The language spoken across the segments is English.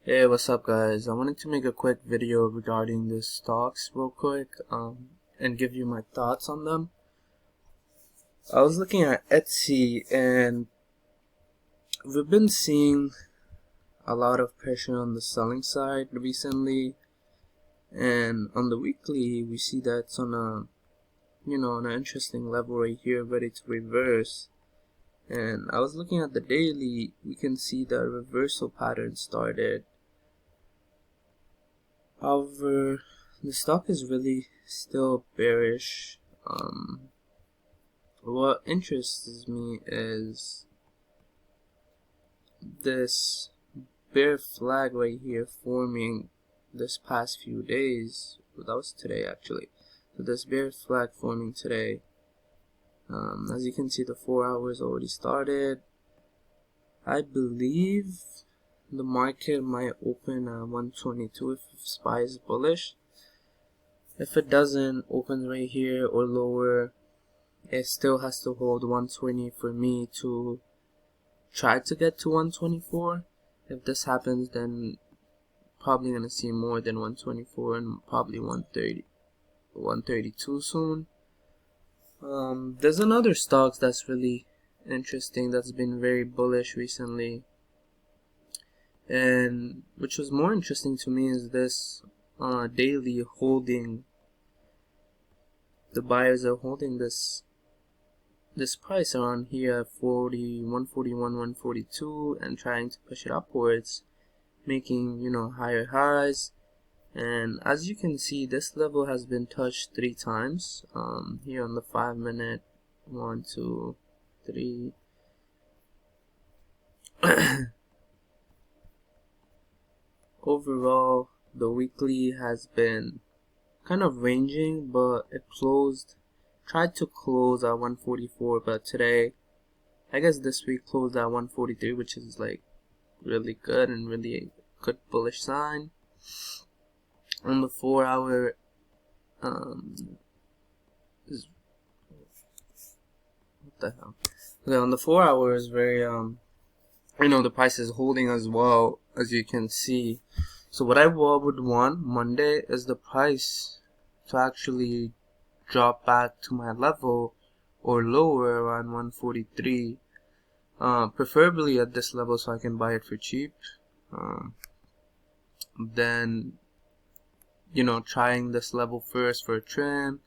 Hey, what's up guys? I wanted to make a quick video regarding the stocks real quick and give you my thoughts on them. I was looking at Etsy and we've been seeing a lot of pressure on the selling side recently, and on the weekly we see that it's on on an interesting level right here, ready to reverse. And I was looking at the daily, we can see the reversal pattern started. However, the stock is really still bearish. What interests me is this bear flag right here forming this past few days. That was today actually. So this bear flag forming today. As you can see, the 4 hours already started. I believe the market might open at 122 if SPY is bullish. If it doesn't open right here or lower, it still has to hold 120 for me to try to get to 124. If this happens, then probably gonna see more than 124 and probably 130, 132 soon. There's another stock that's really interesting that's been very bullish recently, and which was more interesting to me is this daily holding. The buyers are holding this price around here at 141, 142 and trying to push it upwards, making higher highs. And as you can see, this level has been touched 3 times here on the 5 minute. 1, 2, 3. Overall, the weekly has been kind of ranging, but it tried to close at 144, but today, I guess this week closed at 143, which is like really good and really a good bullish sign. On the 4 hour, what the hell? Okay, on the 4 hour is very the price is holding as well, as you can see. So what I would want Monday is the price to actually drop back to my level or lower around 143, preferably at this level so I can buy it for cheap. Then trying this level first for a trim,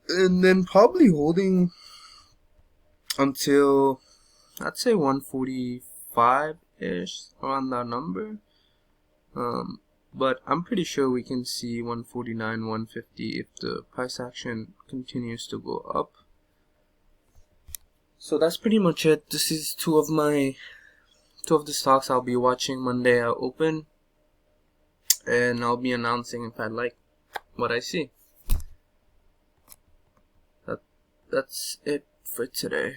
and then probably holding until I'd say 145 ish, around that number. But I'm pretty sure we can see 149, 150 if the price action continues to go up. So that's pretty much it. This is two of the stocks I'll be watching Monday at open, and I'll be announcing if I like what I see. That's it for today.